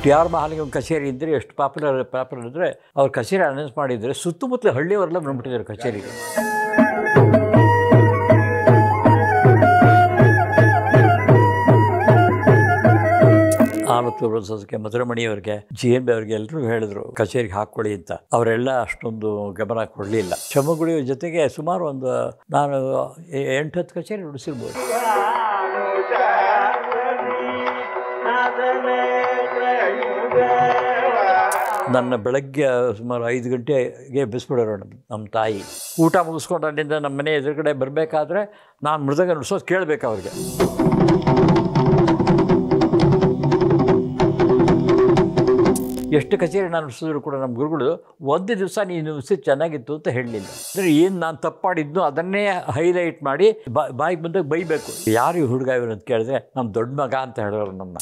T R Mahalingam ಕಚೇರಿ ಇದ್ದರೆ ಎಷ್ಟು ಪಾಪ್ಯುಲರ್ ಅಂದರೆ ಅವ್ರು ಕಚೇರಿ ಅನೌನ್ಸ್ ಮಾಡಿದರೆ ಸುತ್ತಮುತ್ತಲ ಹಳ್ಳಿಯವರೆಲ್ಲ ಬಂದ್ಬಿಟ್ಟಿದ್ದಾರೆ ಕಚೇರಿಗೆ. ಆಲತ್ತೂರು ಸದಸ್ಯಕ್ಕೆ ಮಧುರಮಣಿಯವರಿಗೆ GNB ಅವ್ರಿಗೆ ಎಲ್ಲರೂ ಹೇಳಿದ್ರು ಕಚೇರಿಗೆ ಹಾಕ್ಕೊಳ್ಳಿ ಅಂತ. ಅವರೆಲ್ಲ ಅಷ್ಟೊಂದು ಗಮನ ಕೊಡಲಿಲ್ಲ. ಚಮ್ಮಗುಡಿಯ ಜೊತೆಗೆ ಸುಮಾರು ಒಂದು ನಾನು 8-10 ಕಚೇರಿ ನುಡಿಸಿರ್ಬೋದು. ನನ್ನ ಬೆಳಗ್ಗೆ ಸುಮಾರು 5 ಗಂಟೆಗೆ ಎಬ್ಬಿಸ್ಬಿಡೋರು ನಮ್ಮ ತಾಯಿ. ಊಟ ಮುಗಿಸ್ಕೊಂಡು ಅಲ್ಲಿಂದ ನಮ್ಮ ಮನೆ ಎದುರುಗಡೆ ಬರಬೇಕಾದ್ರೆ ನಾನು ಮೃದಂಗ ನುಡಿಸೋದು ಕೇಳಬೇಕು ಅವ್ರಿಗೆ. ಎಷ್ಟು ಕಚೇರಿ ನಾನು ನುಡಿಸಿದ್ರು ಕೂಡ ನಮ್ಮ ಗುರುಗಳು ಒಂದು ದಿವಸ ನೀನು ನುಡಿಸಿ ಚೆನ್ನಾಗಿತ್ತು ಅಂತ ಹೇಳಲಿಲ್ಲ. ಅಂದರೆ ಏನು ನಾನು ತಪ್ಪಾಡಿದ್ನು ಅದನ್ನೇ ಹೈಲೈಟ್ ಮಾಡಿ ಬಾಯಿಗೆ ಬಂದಾಗ ಬೈಬೇಕು. ಯಾರು ಈ ಹುಡುಗ ಇವರು ಅಂತ ಕೇಳಿದ್ರೆ ನಮ್ಮ ದೊಡ್ಡ ಮಗ ಅಂತ ಹೇಳೋರು ನಮ್ಮ.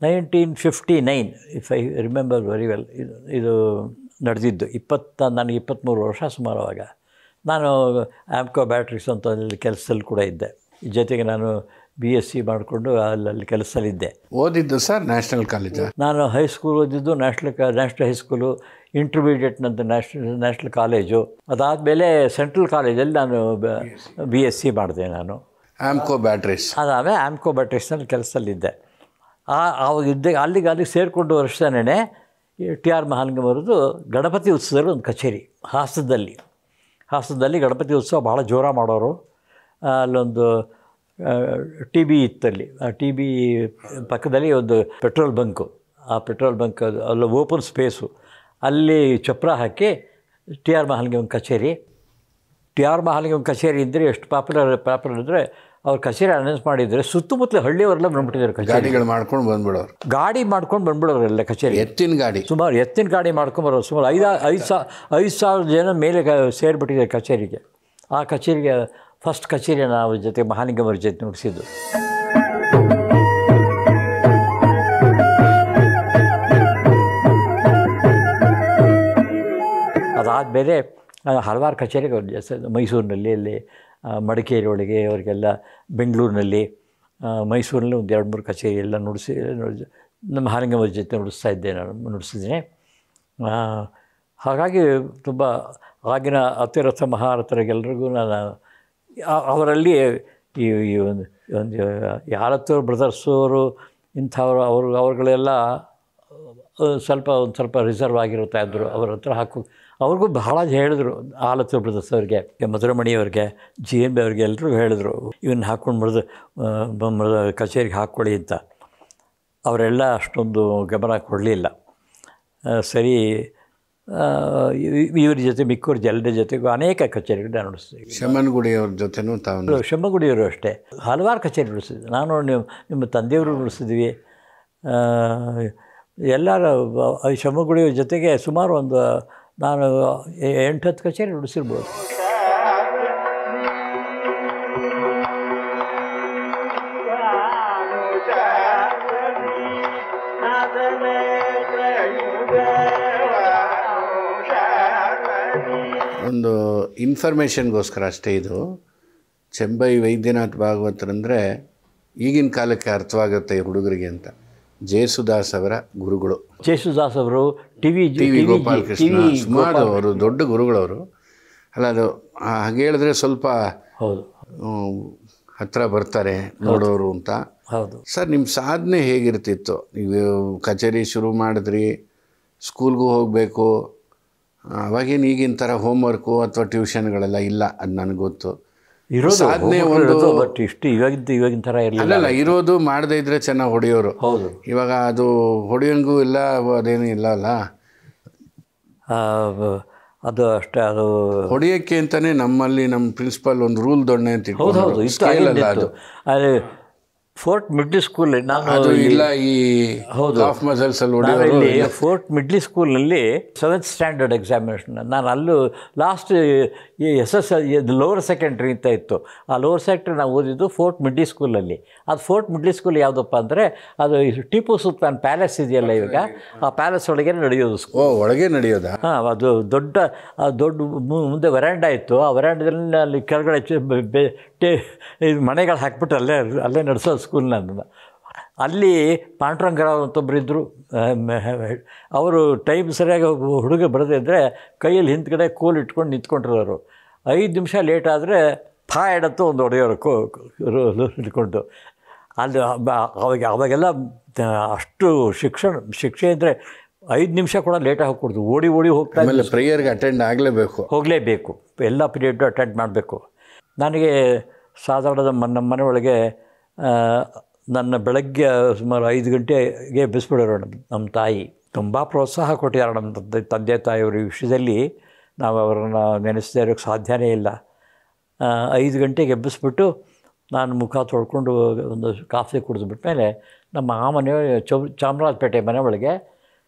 1959 if I remember very well ಇದು ನಡೆದಿದ್ದು. ನನಗೆ 23 ವರ್ಷ ಸುಮಾರು. ಆವಾಗ ನಾನು ಆ್ಯಮ್ಕೋ ಬ್ಯಾಟ್ರೀಸ್ ಅಂತ ಅಲ್ಲಿ ಕೆಲಸದಲ್ಲಿ ಕೂಡ ಇದ್ದೆ. ಜೊತೆಗೆ ನಾನು BSc ಮಾಡಿಕೊಂಡು ಅಲ್ಲಿ ಕೆಲಸದಲ್ಲಿದ್ದೆ. ಓದಿದ್ದು ಸರ್ ನ್ಯಾಷನಲ್ ಕಾಲೇಜ್? ನಾನು ಹೈಸ್ಕೂಲ್ ಓದಿದ್ದು ನ್ಯಾಷನಲ್ ಹೈಸ್ಕೂಲು, ಇಂಟರ್ಮೀಡಿಯೇಟ್ನಂತ ನ್ಯಾಷನಲ್ ಕಾಲೇಜು. ಅದಾದಮೇಲೆ ಸೆಂಟ್ರಲ್ ಕಾಲೇಜಲ್ಲಿ ನಾನು BSc ಮಾಡಿದೆ ನಾನು. ಆ್ಯಮ್ಕೋ ಬ್ಯಾಟ್ರೀಸ್. ಅದಾದಮೇಲೆ ಆ್ಯಮ್ಕೋ ಬ್ಯಾಟ್ರೀಸ್ನಲ್ಲಿ ಕೆಲಸದಲ್ಲಿದ್ದೆ. ಅಲ್ಲಿಗೆ ಅಲ್ಲಿಗೆ ಸೇರಿಕೊಂಡು ವರ್ಷನೇ ಟಿ ಆರ್ ಮಹಾಲಿಂಗಂ ಅವರದ್ದು ಗಣಪತಿ ಉತ್ಸವದಲ್ಲಿ ಒಂದು ಕಚೇರಿ ಹಾಸನದಲ್ಲಿ ಗಣಪತಿ ಉತ್ಸವ ಭಾಳ ಜೋರ ಮಾಡೋರು. ಅಲ್ಲೊಂದು TB ಇತ್ತಲ್ಲಿ. ಆ TB ಪಕ್ಕದಲ್ಲಿ ಒಂದು ಪೆಟ್ರೋಲ್ ಬಂಕು. ಆ ಪೆಟ್ರೋಲ್ ಬಂಕ್ ಅಲ್ಲಿ ಓಪನ್ ಸ್ಪೇಸು. ಅಲ್ಲಿ ಚಪ್ರ ಹಾಕಿ ಟಿ ಆರ್ ಮಹಾಲಿಂಗಂ ಕಚೇರಿ ಇದ್ದರೆ ಎಷ್ಟು ಪಾಪ್ಯುಲರ್ ಅಂದರೆ ಅವ್ರು ಕಚೇರಿ ಅನೌನ್ಸ್ ಮಾಡಿದರೆ ಸುತ್ತಮುತ್ತಲ ಹಳ್ಳಿಯವರೆಲ್ಲ ಬಂದ್ಬಿಟ್ಟಿದ್ದಾರೆ. ಗಾಡಿಗಳು ಮಾಡ್ಕೊಂಡು ಬಂದ್ಬಿಡೋರು. ಗಾಡಿ ಮಾಡ್ಕೊಂಡು ಬಂದ್ಬಿಡೋರೆಲ್ಲ ಕಚೇರಿ. ಎತ್ತಿನ ಗಾಡಿ, ಸುಮಾರು ಎತ್ತಿನ ಗಾಡಿ ಮಾಡ್ಕೊಂಬರೋರು. ಸುಮಾರು 5,000 ಜನ ಮೇಲೆ ಸೇರಿಬಿಟ್ಟಿದ್ದಾರೆ ಕಚೇರಿಗೆ. ಆ ಕಚೇರಿಗೆ ಫಸ್ಟ್ ಕಚೇರಿ ನಾವು ಜೊತೆ ಮಹಾಲಿಂಗಂ ಅವ್ರ ಜೊತೆ ನುಡಿಸಿದ್ದು. ಅದಾದಮೇಲೆ ಹಲವಾರು ಕಚೇರಿಗೆ ಅವ್ರು ಜಾಸ್ತಿ ಮೈಸೂರಿನಲ್ಲಿ, ಅಲ್ಲಿ ಮಡಿಕೇರಿ ಒಳಗೆ ಅವರಿಗೆಲ್ಲ, ಬೆಂಗಳೂರಿನಲ್ಲಿ, ಮೈಸೂರಿನಲ್ಲಿ ಒಂದು 2-3 ಕಚೇರಿ ಎಲ್ಲ ನುಡಿಸಿ ನಮ್ಮ ಮಹಾಲಿಂಗಂ ಅವ್ರ ಜೊತೆ ನುಡಿಸಿದ್ದೀನಿ. ಹಾಗಾಗಿ ತುಂಬ ಆಗಿನ ಅತಿರಥ ಮಹಾರಥರಿಗೆಲ್ರಿಗೂ ನಾನು ಅವರಲ್ಲಿ ಈ ಒಂದು ಆಲತ್ತೂರು ಬ್ರದರ್ಸು ಅವರು ಇಂಥವರು ಅವ್ರುಗಳೆಲ್ಲ ಒಂದು ಸ್ವಲ್ಪ ರಿಸರ್ವ್ ಆಗಿರ್ತಾ ಇದ್ದರು. ಅವ್ರ ಹತ್ರ ಅವ್ರಿಗೂ ಬಹಳ ಹೇಳಿದ್ರು. ಆಲತ್ತೂರು ಬ್ರದರ್ಸ್ ಅವ್ರಿಗೆ, ಮಧುರಮಣಿಯವ್ರಿಗೆ, GNB ಅವ್ರಿಗೆ ಎಲ್ಲರೂ ಹೇಳಿದ್ರು ಇವನ್ನ ಹಾಕ್ಕೊಂಡು ಕಚೇರಿಗೆ ಹಾಕ್ಕೊಳ್ಳಿ ಅಂತ. ಅವರೆಲ್ಲ ಅಷ್ಟೊಂದು ಗಮನ ಕೊಡಲಿಲ್ಲ. ಸರಿ, ಇವ್ರ ಜೊತೆ ಮಿಕ್ಕವ್ರ ಎಲ್ಲರ ಜೊತೆಗೂ ಅನೇಕ ಕಚೇರಿಗಳು ನಾನು ನುಡಿಸ್ತೀವಿ. ಶಮ್ಮನಗುಡಿಯವ್ರ ಜೊತೆನೂ ತಾವು? ಶಮ್ಮಗುಡಿಯವರು ಅಷ್ಟೇ ಹಲವಾರು ಕಚೇರಿ ನುಡಿಸಿದ್ವಿ. ನಾನು ನಿಮ್ಮ ತಂದೆಯವರು ನುಡಿಸಿದ್ವಿ. ಎಲ್ಲರ ಶಮ್ಮಗುಡಿಯವ್ರ ಜೊತೆಗೆ ಸುಮಾರು ಒಂದು ನಾನು 8-10 ಕಚೇರಿ ನುಡಿಸಿರ್ಬೋದು. ಒಂದು ಇನ್ಫಾರ್ಮೇಷನ್ಗೋಸ್ಕರ ಅಷ್ಟೇ, ಇದು ಚೆಂಬೈ ವೈದ್ಯನಾಥ್ ಭಾಗವತರಂದರೆ ಈಗಿನ ಕಾಲಕ್ಕೆ ಅರ್ಥವಾಗುತ್ತೆ ಈ ಹುಡುಗರಿಗೆ ಅಂತ. ಜೇಸುದಾಸ್ ಅವರ ಗುರುಗಳು. ಜೇಸುದಾಸ್ ಅವರು ಟಿ ವಿ ಗೋಪಾಲಕೃಷ್ಣ ಸುಮಾರು ಅವರು ದೊಡ್ಡ ಗುರುಗಳವರು. ಅಲ್ಲ, ಅದು ಹಾಗೆ ಹೇಳಿದ್ರೆ ಸ್ವಲ್ಪ ಹೌದು ಹತ್ತಿರ ಬರ್ತಾರೆ ನೋಡೋರು ಅಂತ. ಹೌದು ಸರ್, ನಿಮ್ಮ ಸಾಧನೆ ಹೇಗಿರ್ತಿತ್ತು? ನೀವು ಕಚೇರಿ ಶುರು ಮಾಡಿದ್ರಿ, ಸ್ಕೂಲ್ಗೂ ಹೋಗಬೇಕು, ಅವಾಗೇನು ಈಗಿನ ಥರ ಹೋಮ್ವರ್ಕು ಅಥವಾ ಟ್ಯೂಷನ್ಗಳೆಲ್ಲ ಇಲ್ಲ, ಅದು ನನಗೆ ಗೊತ್ತು. ಸಾಧನೆ ಒಂದು ಬಟ್ ಇಷ್ಟು ಇವಾಗಿನ ಥರ ಇರಲಿಲ್ಲ. ಇರೋದು ಮಾಡದೇ ಇದ್ರೆ ಚೆನ್ನಾಗಿ ಹೊಡೆಯೋರು. ಹೌದು, ಇವಾಗ ಅದು ಹೊಡೆಯೋಂಗೂ ಇಲ್ಲ, ಅದೇನೂ ಇಲ್ಲ ಅಲ್ಲ. ಅದು ಅಷ್ಟೇ, ಅದು ಹೊಡೆಯೋಕ್ಕೆ ಅಂತಲೇ ನಮ್ಮಲ್ಲಿ ನಮ್ಮ ಪ್ರಿನ್ಸಿಪಾಲ್ ಒಂದು ರೂಲ್ ದೊಣ್ಣೆ ಅಂತ ಇಟ್ಕೊಂಡು ಅದು ಫೋರ್ಟ್ ಮಿಡ್ಲ್ ಸ್ಕೂಲ್ ನಾನು ಅದು ಇಲ್ಲ, ಈ ಹೌದು ಆಫ್ ಮಸಲ್ಸ್ ಅಲ್ಲಿ ಇಲ್ಲಿ ಫೋರ್ಟ್ ಮಿಡ್ಲ್ ಸ್ಕೂಲ್ನಲ್ಲಿ 7th ಸ್ಟ್ಯಾಂಡರ್ಡ್ ಎಕ್ಸಾಮಿನೇಷನ್ ನಾನು ಅಲ್ಲೂ ಲಾಸ್ಟ್ ಲೋವರ್ ಸೆಕೆಂಡ್ರಿ ಅಂತ ಇತ್ತು. ಆ ಲೋವರ್ ಸೆಕೆಂಡ್ರಿ ನಾವು ಓದಿದ್ದು ಫೋರ್ಟ್ ಮಿಡ್ಲ್ ಸ್ಕೂಲಲ್ಲಿ. ಅದು ಫೋರ್ಟ್ ಮಿಡ್ಲ್ ಸ್ಕೂಲ್ ಯಾವುದಪ್ಪ ಅಂದರೆ ಅದು ಟಿಪ್ಪು ಸುಲ್ತಾನ್ ಪ್ಯಾಲೇಸ್ ಇದೆಯಲ್ಲ, ಇವಾಗ ಆ ಪ್ಯಾಲೇಸ್ ಒಳಗೆ ನಡೆಯೋದು. ಒಳಗೆ ನಡೆಯೋದಾ? ಹಾಂ, ಅದು ದೊಡ್ಡ ಮುಂದೆ ವರಾಂಡ ಇತ್ತು. ಆ ವರಾಂಡದಲ್ಲಿ ಅಲ್ಲಿ ಕೆಳಗಡೆ ಮನೆಗಳು ಹಾಕ್ಬಿಟ್ಟು ಅಲ್ಲೇ ನಡೆಸೋದು ಸ್ಕೂಲ್ನ. ಅಲ್ಲಿ ಪಾಂಡುರಂಗರಾವ್ ಅಂತೊಬ್ಬರು ಇದ್ದರು. ಅವರು ಟೈಮ್ ಸರಿಯಾಗಿ ಹುಡುಗ ಬರದೇ ಇದ್ದರೆ ಕೈಯಲ್ಲಿ ಹಿಂದ್ಗಡೆ ಕೋಲು ಇಟ್ಕೊಂಡು ನಿಂತ್ಕೊಂಡಿರೋರು. 5 ನಿಮಿಷ ಲೇಟ್ ಆದರೆ ಥಾಯಡತ್ತು ಒಂದು ಹೊಡೆಯೋರು ಹಿಡ್ಕೊಂಡು. ಅಲ್ಲಿ ಅವಾಗೆಲ್ಲ ಅಷ್ಟು ಶಿಕ್ಷೆ ಇದ್ದರೆ 5 ನಿಮಿಷ ಕೂಡ ಲೇಟಾಗಿ ಹೋಗ್ಕೊಡ್ತು. ಓಡಿ ಹೋಗ್ತಾ ಆಮೇಲೆ ಪ್ರೇಯರ್ಗೆ ಅಟೆಂಡ್ ಹೋಗಲೇಬೇಕು, ಎಲ್ಲ ಪೀರಿಯಡ್ಡು ಅಟೆಂಡ್ ಮಾಡಬೇಕು. ನನಗೆ ಸಾಧಾರಣ ನಮ್ಮ ಮನೆ ಒಳಗೆ ನನ್ನ ಬೆಳಗ್ಗೆ ಸುಮಾರು 5 ಗಂಟೆಗೆ ಎಬ್ಬಿಸ್ಬಿಡೋರು ನಮ್ಮ ತಾಯಿ. ತುಂಬ ಪ್ರೋತ್ಸಾಹ ಕೊಟ್ಟಿದ್ದಾರೆ ನಮ್ಮ ತಂದೆ ತಾಯಿಯವರು ಈ ವಿಷಯದಲ್ಲಿ. ನಾವು ಅವರನ್ನು ನೆನೆಸದೇ ಇರೋಕ್ಕೆ ಸಾಧ್ಯನೇ ಇಲ್ಲ. 5 ಗಂಟೆಗೆ ಎಬ್ಬಿಸ್ಬಿಟ್ಟು ನಾನು ಮುಖ ತೊಳ್ಕೊಂಡು ಒಂದು ಕಾಫಿ ಕುಡಿದ್ಬಿಟ್ಮೇಲೆ ನಮ್ಮ ಆ ಮನೆ ಚಾಮರಾಜಪೇಟೆ ಮನೆ ಒಳಗೆ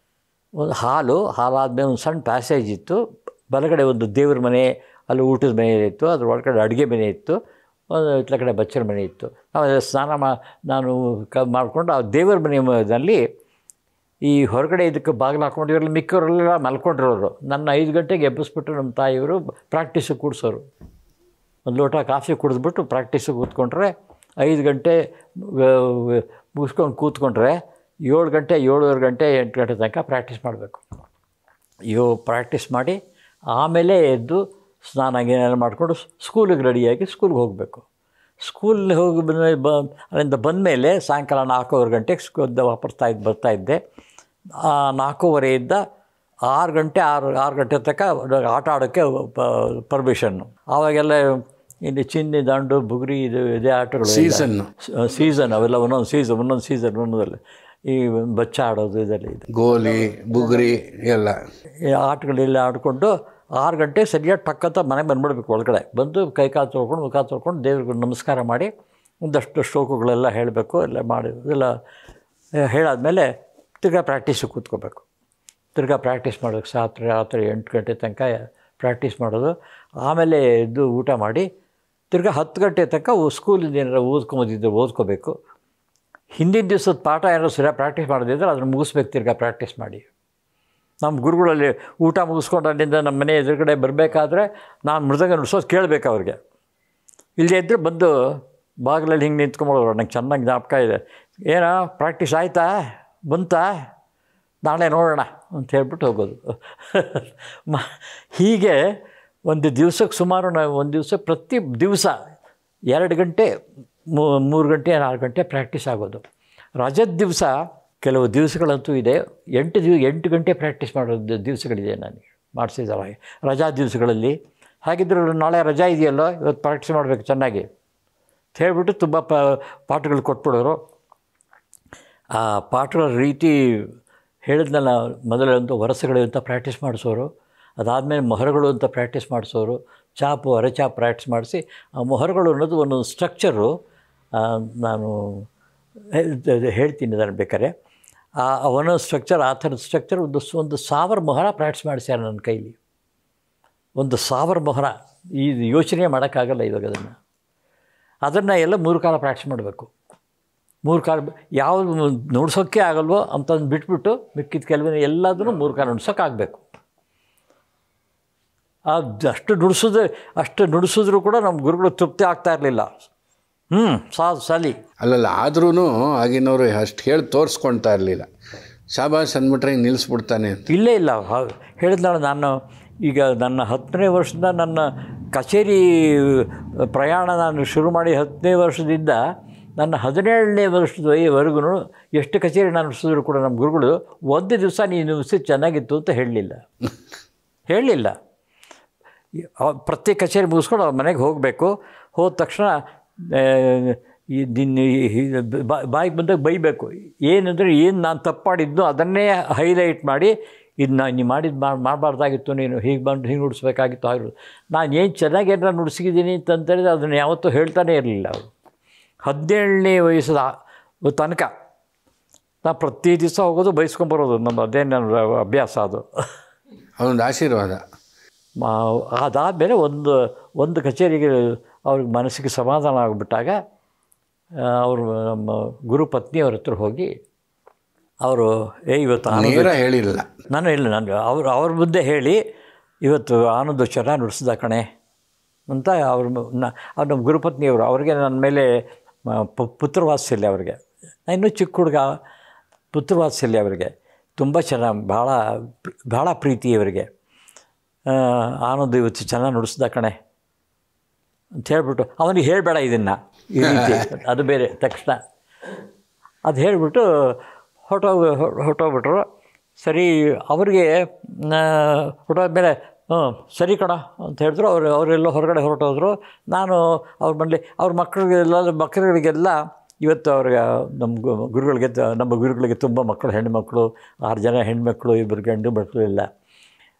ಒಂದು ಹಾಲಾದ್ಮೇಲೆ ಒಂದು ಸಣ್ಣ ಪ್ಯಾಸೇಜ್ ಇತ್ತು. ಬಲಗಡೆ ಒಂದು ದೇವ್ರ ಮನೆ, ಅಲ್ಲಿ ಊಟದ ಮನೆ ಇತ್ತು, ಅದ್ರ ಒಳಗಡೆ ಅಡುಗೆ ಮನೆ ಇತ್ತು, ಒಂದು ಇತ್ಲ ಕಡೆ ಬಚ್ಚರ ಮನೆ ಇತ್ತು. ನಾನು ಮಾಡಿಕೊಂಡು ಆ ದೇವರ ಮನೆಯಲ್ಲಿ ಈ ಹೊರಗಡೆ ಇದಕ್ಕೆ ಬಾಗಿಲು ಹಾಕ್ಕೊಂಡಿರೋಲ್ಲ, ಮಿಕ್ಕವರೆಲ್ಲ ಮಲ್ಕೊಂಡಿರೋರು. ನನ್ನ 5 ಗಂಟೆಗೆ ಎಬ್ಬಿಸ್ಬಿಟ್ಟು ನಮ್ಮ ತಾಯಿಯವರು ಪ್ರಾಕ್ಟೀಸಿಗೆ ಕೂಡಿಸೋರು. ಒಂದು ಲೋಟ ಕಾಫಿ ಕುಡಿದ್ಬಿಟ್ಟು ಪ್ರಾಕ್ಟೀಸಿಗೆ ಕೂತ್ಕೊಂಡ್ರೆ 5 ಗಂಟೆ ಮುಗಿಸ್ಕೊಂಡು ಕೂತ್ಕೊಂಡ್ರೆ 7 ಗಂಟೆ 7:30 ಗಂಟೆ 8 ಗಂಟೆ ತನಕ ಪ್ರಾಕ್ಟೀಸ್ ಮಾಡಬೇಕು. ಪ್ರಾಕ್ಟೀಸ್ ಮಾಡಿ ಆಮೇಲೆ ಎದ್ದು ಸ್ನಾನ ಗೀನ ಮಾಡಿಕೊಂಡು ಸ್ಕೂಲಿಗೆ ರೆಡಿಯಾಗಿ ಸ್ಕೂಲ್ಗೆ ಹೋಗಬೇಕು. ಸ್ಕೂಲಿಗೆ ಹೋಗಿ ಅಲ್ಲಿಂದ ಬಂದಮೇಲೆ ಸಾಯಂಕಾಲ 4:15 ಗಂಟೆಗೆ ವಾಪಸ್ ಬರ್ತಾಯಿದ್ದೆ. 4:15 6 ಗಂಟೆ 6 ಗಂಟೆ ತನಕ ಆಟ ಆಡೋಕ್ಕೆ ಪರ್ಮಿಷನ್ನು. ಆವಾಗೆಲ್ಲ ಇಲ್ಲಿ ಚಿನ್ನಿ, ದಾಂಡು, ಬುಗುರಿ ಇದೇ ಆಟಗಳು ಸೀಸನ್ ಅವೆಲ್ಲ ಒಂದೊಂದು ಸೀಸನ್ ಒಂದೊಂದಲ್ಲಿ ಈ ಬಚ್ಚ ಆಡೋದು ಇದೆಲ್ಲ ಗೋಲಿ, ಬುಗುರಿ ಎಲ್ಲ ಈ ಆಟಗಳೆಲ್ಲ ಆಡಿಕೊಂಡು 6 ಗಂಟೆ ಸರಿಯಾಗಿ ಟಕ್ಕಂತ ಮನೆಗೆ ಬಂದುಬಿಡ್ಬೇಕು. ಒಳಗಡೆ ಬಂದು ಕೈ ಕಾಲು ತೊಳ್ಕೊಂಡು ಮುಖ ತೊಳ್ಕೊಂಡು ದೇವ್ರಿಗೆ ನಮಸ್ಕಾರ ಮಾಡಿ ಒಂದಷ್ಟು ಶ್ಲೋಕಗಳೆಲ್ಲ ಹೇಳಬೇಕು. ಎಲ್ಲ ಮಾಡಿ ಎಲ್ಲ ಹೇಳಾದ್ಮೇಲೆ ತಿರ್ಗಾ ಪ್ರಾಕ್ಟೀಸಿಗೆ ಕೂತ್ಕೋಬೇಕು. ತಿರ್ಗಾ ಪ್ರಾಕ್ಟೀಸ್ ಮಾಡೋಕ್ಕೆ ರಾತ್ರಿ 8 ಗಂಟೆ ತನಕ ಪ್ರಾಕ್ಟೀಸ್ ಮಾಡೋದು. ಆಮೇಲೆ ಎದ್ದು ಊಟ ಮಾಡಿ ತಿರ್ಗಾ 10 ಗಂಟೆ ತನಕ ಸ್ಕೂಲಿಂದ ಏನಾರು ಓದ್ಕೋಬೇಕು. ಹಿಂದಿನ ದಿವಸದ ಪಾಠ ಏನಾದ್ರು ಸರಿಯಾಗಿ ಪ್ರಾಕ್ಟೀಸ್ ಮಾಡೋದಿದ್ರೆ ಅದನ್ನು ಮುಗಿಸ್ಬೇಕು. ತಿರ್ಗಾ ಪ್ರಾಕ್ಟೀಸ್ ಮಾಡಿ ನಮ್ಮ ಗುರುಗಳಲ್ಲಿ ಊಟ ಮುಗಿಸ್ಕೊಂಡು ಅಲ್ಲಿಂದ ನಮ್ಮ ಮನೆ ಎದುರುಗಡೆ ಬರಬೇಕಾದ್ರೆ ನಾನು ಮೃದಂಗ ನುಡ್ಸೋದು ಕೇಳಬೇಕು ಅವ್ರಿಗೆ. ಇಲ್ಲದೇ ಇದ್ದರೆ ಬಂದು ಬಾಗಿಲಲ್ಲಿ ಹಿಂಗೆ ನಿಂತ್ಕೊಂಬೋರು. ನಂಗೆ ಚೆನ್ನಾಗಿ ಜ್ಞಾಪಕ ಇದೆ. ಏನೋ ಪ್ರಾಕ್ಟೀಸ್ ಆಯಿತಾ, ಬಂತಾ, ನಾಳೆ ನೋಡೋಣ ಅಂತ ಹೇಳ್ಬಿಟ್ಟು ಹೋಗೋದು. ಹೀಗೆ ಒಂದು ದಿವಸಕ್ಕೆ ಸುಮಾರು ಒಂದು ದಿವಸ ಪ್ರತಿ ದಿವಸ 2 ಗಂಟೆ 3 ಗಂಟೆ 4 ಗಂಟೆ ಪ್ರಾಕ್ಟೀಸ್ ಆಗೋದು. ರಜದ ದಿವಸ ಕೆಲವು ದಿವಸಗಳಂತೂ ಇದೆ 8 ಗಂಟೆ ಪ್ರಾಕ್ಟೀಸ್ ಮಾಡೋದು ದಿವಸಗಳಿದೆ ನನಗೆ ಮಾಡಿಸಿದವಾಗ ರಜಾ ದಿವಸಗಳಲ್ಲಿ. ಹಾಗಿದ್ದರೂ ನಾಳೆ ರಜಾ ಇದೆಯಲ್ಲೋ, ಇವತ್ತು ಪ್ರಾಕ್ಟೀಸ್ ಮಾಡಬೇಕು ಚೆನ್ನಾಗಿ ಅಂತ ಹೇಳ್ಬಿಟ್ಟು ತುಂಬ ಪಾಠಗಳು ಕೊಟ್ಬಿಡೋರು. ಆ ಪಾಠಗಳ ರೀತಿ ಹೇಳಿದ್ನಲ್ಲ, ಮೊದಲಂತೂ ವರಸಗಳು ಅಂತ ಪ್ರಾಕ್ಟೀಸ್ ಮಾಡಿಸೋರು. ಅದಾದಮೇಲೆ ಮೊಹರಗಳು ಅಂತ ಪ್ರಾಕ್ಟೀಸ್ ಮಾಡಿಸೋರು. ಚಾಪು ಅರೆಚಾಪು ಪ್ರಾಕ್ಟೀಸ್ ಮಾಡಿಸಿ ಆ ಮೊಹರಗಳು ಅನ್ನೋದು ಒಂದೊಂದು ಸ್ಟ್ರಕ್ಚರು ನಾನು ಹೇಳ್ತೀನಿ ನಾನು ಬೇಕಾದ್ರೆ. ಆ ಒಂದೊಂದು ಸ್ಟ್ರಕ್ಚರ್, ಆ ಥರದ ಸ್ಟ್ರಕ್ಚರ್ ಒಂದು 1000 ಮೊಹರ ಪ್ರಾಕ್ಟೀಸ್ ಮಾಡಿಸ್ಯಾರ ನನ್ನ ಕೈಲಿ. 1000 ಮೊಹರ ಈ ಯೋಚನೆ ಮಾಡೋಕ್ಕಾಗಲ್ಲ ಇವಾಗ. ಅದನ್ನು ಎಲ್ಲ 3 ಕಾಲ ಪ್ರಾಕ್ಟೀಸ್ ಮಾಡಬೇಕು. 3 ಕಾಲ ಯಾವುದು ನುಡ್ಸೋಕ್ಕೆ ಆಗಲ್ವೋ ಅಂತಂದು ಬಿಟ್ಬಿಟ್ಟು ಮಿಕ್ಕಿದ ಕೆಲವೇ ಎಲ್ಲದನ್ನು 3 ಕಾಲ ನುಡ್ಸೋಕ್ಕಾಗಬೇಕು. ಅಷ್ಟು ನುಡಿಸಿದ್ರೂ ಕೂಡ ನಮ್ಮ ಗುರುಗಳು ತೃಪ್ತಿ ಆಗ್ತಾ ಇರಲಿಲ್ಲ. ಸಾಲಿ ಅಲ್ಲಲ್ಲ, ಆದ್ರೂ ಆಗಿನವರು ಅಷ್ಟು ಹೇಳಿ ತೋರಿಸ್ಕೊಳ್ತಾ ಇರಲಿಲ್ಲ. ಶಾಬಾಸ್ ಅಂದ್ಬಿಟ್ರೆ ಹಿಂಗೆ ನಿಲ್ಲಿಸ್ಬಿಡ್ತಾನೆ ಅಂತ. ಇಲ್ಲ ಹೇಳಿದ್ನಾಳ. ನಾನು ಈಗ ನನ್ನ 10ನೇ ವರ್ಷದಿಂದ ನನ್ನ ಕಚೇರಿ ಪ್ರಯಾಣ ನಾನು ಶುರು ಮಾಡಿ 10ನೇ ವರ್ಷದಿಂದ ನನ್ನ 17ನೇ ವರ್ಷದವರೆಗೂ ಎಷ್ಟು ಕಚೇರಿ ನಾನು ನಡೆಸಿದ್ರು ಕೂಡ ನಮ್ಮ ಗುರುಗಳು ಒಂದು ದಿವಸ ನೀನು ಚೆನ್ನಾಗಿತ್ತು ಅಂತ ಹೇಳಲಿಲ್ಲ. ಪ್ರತಿ ಕಚೇರಿ ಮುಗಿಸ್ಕೊಂಡು ಅವ್ರ ಮನೆಗೆ ಹೋಗಬೇಕು. ಹೋದ ತಕ್ಷಣ ಬಾಯಿಗೆ ಬಂದಾಗ ಬೈಬೇಕು. ಏನಂದರೆ ಏನು ನಾನು ತಪ್ಪು ಮಾಡಿದ್ನೋ ಅದನ್ನೇ ಹೈಲೈಟ್ ಮಾಡಿ, ಇದು ನೀನು ಮಾಡಬಾರ್ದಾಗಿತ್ತು, ನೀನು ಹೀಗೆ ನುಡಿಸ್ಬೇಕಾಗಿತ್ತು ಆಗಿರೋದು. ನಾನು ಏನು ಚೆನ್ನಾಗಿ ಏನಾರು ನುಡಿಸಿದ್ದೀನಿ ಅಂತಂತೇಳಿದ್ರೆ ಅದನ್ನು ಯಾವತ್ತೂ ಹೇಳ್ತಾನೇ ಇರಲಿಲ್ಲ ಅವರು. 17ನೇ ವಯಸ್ಸದ ತನಕ ನಾನು ಪ್ರತಿ ದಿವಸ ಹೋಗೋದು ಬೈಸ್ಕೊಂಬರೋದು. ನಮ್ಮ ಅದೇ ನನ್ನ ಅಭ್ಯಾಸ. ಅದು ಅದೊಂದು ಆಶೀರ್ವಾದ. ಅದಾದಮೇಲೆ ಒಂದು ಕಚೇರಿಗೆ ಅವ್ರಿಗೆ ಮನಸ್ಸಿಗೆ ಸಮಾಧಾನ ಆಗಿಬಿಟ್ಟಾಗ ಅವರು ನಮ್ಮ ಗುರು ಪತ್ನಿಯವ್ರ ಹತ್ರ ಹೋಗಿ ಅವರು ಇವತ್ತು ಹೇಳಿಲ್ಲ, ನಾನು ಅವ್ರ ಮುಂದೆ ಹೇಳಿ ಇವತ್ತು ಆನಂದ ಚೆನ್ನಾಗಿ ನುಡಿಸಿದ ಕಣೆ ಅಂತ ಅವ್ರು ನಮ್ಮ ಗುರುಪತ್ನಿಯವರು. ಅವ್ರಿಗೆ ನನ್ನ ಮೇಲೆ ಪುತ್ರವಾತ್ಸಲ್ಯ ಅವ್ರಿಗೆ. ಇನ್ನೂ ಚಿಕ್ಕ ಹುಡುಗ, ಪುತ್ರವಾತ್ಸಲ್ಯ ಅವರಿಗೆ ತುಂಬ ಚೆನ್ನಾಗಿ, ಭಾಳ ಪ್ರೀತಿ ಅವರಿಗೆ. ಆನಂದ್ ಇವತ್ತು ಚೆನ್ನಾಗಿ ನುಡಿಸ್ದ ಕಣೆ ಅಂತ ಹೇಳ್ಬಿಟ್ಟು, ಅವನಿಗೆ ಹೇಳಬೇಡ ಇದನ್ನು ಈ ರೀತಿ, ಅದು ಬೇರೆ ತಕ್ಷಣ ಅದು ಹೇಳಿಬಿಟ್ಟು ಹೊರಟೋಗ್ಬಿಟ್ರು. ಸರಿ, ಅವ್ರಿಗೆ ಹೊರಟೋದ್ಮೇಲೆ ಸರಿ ಕಣ ಅಂತ ಹೇಳಿದ್ರು. ಅವರೆಲ್ಲ ಹೊರಗಡೆ ಹೊರಟೋದ್ರು. ನಾನು ಅವ್ರ ಮನೇಲಿ ಅವ್ರ ಮಕ್ಕಳಿಗೆಲ್ಲ ಇವತ್ತು ಅವ್ರಿಗೆ ನಮ್ಮ ಗುರುಗಳಿಗೆ ತುಂಬ ಮಕ್ಕಳು, ಹೆಣ್ಣುಮಕ್ಕಳು 6 ಜನ ಹೆಣ್ಮಕ್ಳು, 2 ಗಂಡು ಮಕ್ಕಳು ಇಲ್ಲ.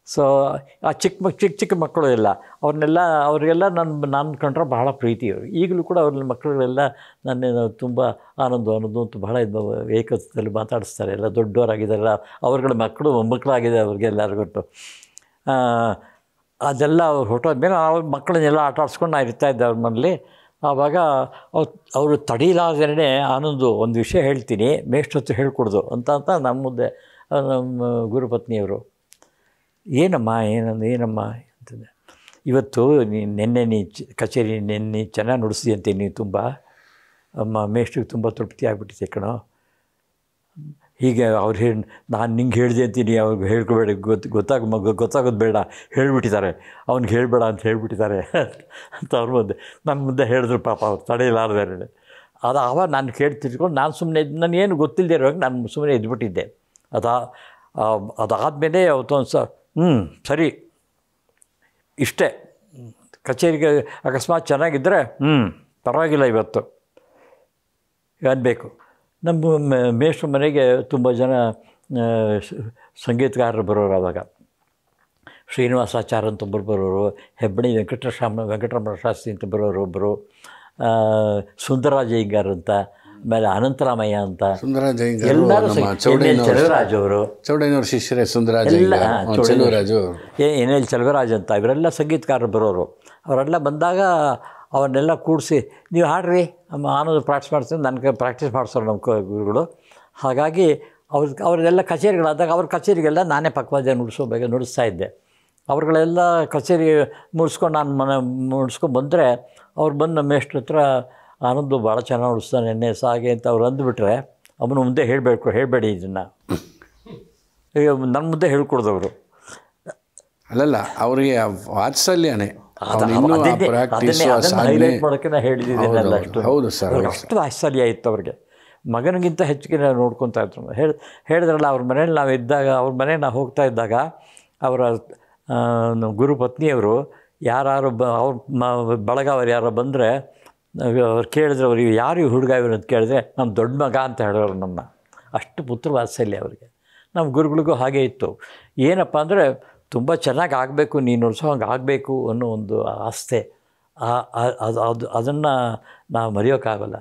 ಸೊ ಆ ಚಿಕ್ಕ ಮಕ್ಕಳು ಇಲ್ಲ, ಅವರಿಗೆಲ್ಲ ನಾನು ಕಂಡ್ರೆ ಬಹಳ ಪ್ರೀತಿ. ಈಗಲೂ ಕೂಡ ಅವ್ರ ಮಕ್ಕಳುಗಳೆಲ್ಲ ನನ್ನ ತುಂಬ ಆನಂದ ಅಂತ ಬಹಳ ಏಕತ್ವದಲ್ಲಿ ಮಾತಾಡಿಸ್ತಾರೆ. ಎಲ್ಲ ದೊಡ್ಡವರಾಗಿದ್ದಾರಲ್ಲ, ಅವ್ರಗಳ ಮಕ್ಕಳು ಮೊಮ್ಮಕ್ಕಳಾಗಿದೆ ಅವ್ರಿಗೆಲ್ಲರಿಗೂ. ಅದೆಲ್ಲ ಅವ್ರು ಹೊರಟೋದ್ಮೇಲೆ ಅವ್ರ ಮಕ್ಕಳನ್ನೆಲ್ಲ ಆಟ ಆಡಿಸ್ಕೊಂಡು ನಾನು ಇರ್ತಾಯಿದ್ದೆ ಅವ್ರ ಮನೇಲಿ. ಆವಾಗ ಅವರು ತಡೀಲಾರ್ದೇ ಆನಂದು ಒಂದು ವಿಷಯ ಹೇಳ್ತೀನಿ, ಮೇಷ್ಟೊತ್ತು ಹೇಳ್ಕೊಡ್ದು ಅಂತ ನಮ್ಮ ಮುಂದೆ ನಮ್ಮ ಗುರುಪತ್ನಿಯವರು, ಏನಮ್ಮ ಅಂತಂದೆ. ಇವತ್ತು ನೀ ಕಚೇರಿ ಚೆನ್ನಾಗಿ ನುಡಿಸ್ದಿ ಅಂತೀನಿ, ನೀವು ತುಂಬ ಮೇಷ್ಟ್ರಿಗೆ ತುಂಬ ತೃಪ್ತಿ ಆಗಿಬಿಟ್ಟಿದೆ ಕಣೋ. ಹೀಗೆ ಅವ್ರು ನಾನು ನಿಂಗೆ ಹೇಳಿದೆ ಅಂತೀನಿ, ಅವ್ರಿಗೆ ಹೇಳ್ಕೊಬೇಡ, ಗೊತ್ತಾಗೋದು ಬೇಡ, ಹೇಳಿಬಿಟ್ಟಿದ್ದಾರೆ, ಅವ್ನಿಗೆ ಹೇಳಬೇಡ ಅಂತ ಹೇಳಿಬಿಟ್ಟಿದ್ದಾರೆ ಅಂತ ಅವ್ರ ಮುಂದೆ ನನ್ನ ಮುಂದೆ ಹೇಳಿದ್ರು. ಪಾಪ ಅವ್ರು ತಡೆಯಲಾರ್ದಾರೆ. ಆವಾಗ ನಾನು ತಿಳ್ಕೊಂಡು ನಾನು ಸುಮ್ಮನೆ ನನಗೇನು ಗೊತ್ತಿಲ್ಲದೆ ಇರೋವಾಗ ನಾನು ಸುಮ್ಮನೆ ಇದ್ಬಿಟ್ಟಿದ್ದೆ. ಅದಾದಮೇಲೆ ಅವತ್ತೊಂದು ಸರಿ ಇಷ್ಟೇ, ಕಚೇರಿಗೆ ಅಕಸ್ಮಾತ್ ಚೆನ್ನಾಗಿದ್ದರೆ ಪರವಾಗಿಲ್ಲ ಇವತ್ತು ಅನ್ಬೇಕು. ನಮ್ಮ ಮೇಷ್ಟ್ರ ಮನೆಗೆ ತುಂಬ ಜನ ಸಂಗೀತಗಾರರು ಬರೋರು. ಆವಾಗ ಶ್ರೀನಿವಾಸಾಚಾರ್ಯ ಅಂತ ಒಬ್ಬರು ಬರೋರು, ಹೆಬ್ಬಣಿ ವೆಂಕಟರಮಣ ಶಾಸ್ತ್ರಿ ಅಂತ ಬರೋರು ಒಬ್ಬರು, ಸುಂದರರಾಜ ಅಯ್ಯಂಗಾರ್ ಅಂತ, ಆಮೇಲೆ ಅನಂತರಾಮಯ್ಯ ಅಂತ, ಎಲ್ಲರೂ ಚೆಲುವರಾಜ್ ಅವರು, ಚೌಡಯ್ಯನವ್ರ ಶಿಷ್ಯರೇ ಸುಂದರರಾಜ, ಎನ್.ಎಲ್. ಚೆಲುವರಾಜ್ ಅಂತ, ಇವರೆಲ್ಲ ಸಂಗೀತಗಾರರು ಬರೋರು. ಅವರೆಲ್ಲ ಬಂದಾಗ ಅವನ್ನೆಲ್ಲ ಕೂಡಿಸಿ, ನೀವು ಹಾಡ್ರಿ ಆನಂದ್ ಪ್ರಾಕ್ಟೀಸ್ ಮಾಡ್ತೀನಿ, ನನಗೆ ಪ್ರಾಕ್ಟೀಸ್ ಮಾಡಿಸೋರು ನಮ್ಮ ಗುರುಗಳು. ಹಾಗಾಗಿ ಅವ್ರದ್ದೆಲ್ಲ ಕಚೇರಿಗಳಾದಾಗ ಅವ್ರ ಕಚೇರಿಗೆಲ್ಲ ನಾನೇ ಪಕ್ಕವಾದ ನುಡಿಸ್ತಾ ಇದ್ದೆ. ಅವ್ರುಗಳೆಲ್ಲ ಕಚೇರಿ ಮುಗಿಸ್ಕೊಂಡು ನಾನು ಮುಗಿಸ್ಕೊಂಡು ಬಂದರೆ ಅವ್ರು ಬಂದು ನಮ್ಮ ಮೇಷ್ಟ್ರ ಹತ್ರ, ಆನಂದು ಭಾಳ ಚೆನ್ನಾಗಿ ನುಡಿಸ್ತಾನೆ ನೆನ್ನೆ ಸಾಗೆ ಅಂತ ಅವ್ರು ಅಂದುಬಿಟ್ರೆ, ಅವನು ಮುಂದೆ ಹೇಳಬೇಡಿ ಇದನ್ನು, ಈಗ ನನ್ನ ಮುಂದೆ ಹೇಳ್ಕೊಡ್ದವರು. ಅಲ್ಲಲ್ಲ, ಅವರಿಗೆ ವಾತ್ಸಲ್ಯನೇ ಹೈಲೈಟ್ ಮಾಡೋಕ್ಕೆ ನಾನು ಹೇಳಿದ್ದೀನಲ್ಲ, ಹೌದು ಸರ್, ಅಷ್ಟು ವಾತ್ಸಲ್ಯ ಇತ್ತು ಅವ್ರಿಗೆ. ಮಗನಿಗಿಂತ ಹೆಚ್ಚಿಗೆ ನೋಡ್ಕೊತಾ ಇದ್ರು. ಹೇಳಿದ್ರಲ್ಲ, ಅವ್ರ ಮನೇಲಿ ನಾವು ಇದ್ದಾಗ, ಅವ್ರ ಮನೆಗೆ ನಾವು ಹೋಗ್ತಾ ಇದ್ದಾಗ ಅವರ ಗುರುಪತ್ನಿಯವರು ಯಾರು ಅವ್ರ ಬಳಗ ಅವ್ರು ಯಾರೋ ಬಂದರೆ ಅವ್ರು ಕೇಳಿದ್ರೆ, ಅವ್ರಿಗೆ ಯಾರು ಹುಡುಗ ಇವರು ಅಂತ ಕೇಳಿದ್ರೆ, ನಮ್ಮ ದೊಡ್ಡ ಮಗ ಅಂತ ಹೇಳೋರು ನಮ್ಮ. ಅಷ್ಟು ಪುತ್ರ ವಾತ್ಸಲ್ಯ ಅವರಿಗೆ. ನಮ್ಮ ಗುರುಗಳಿಗೂ ಹಾಗೇ ಇತ್ತು. ಏನಪ್ಪ ಅಂದರೆ, ತುಂಬ ಚೆನ್ನಾಗಿ ಆಗಬೇಕು, ನೀನು ನುಡಿಸೋ ಹಂಗೆ ಆಗಬೇಕು ಅನ್ನೋ ಒಂದು ಆಸ್ತೆ. ಅದನ್ನು ನಾವು ಮರೆಯೋಕ್ಕಾಗಲ್ಲ.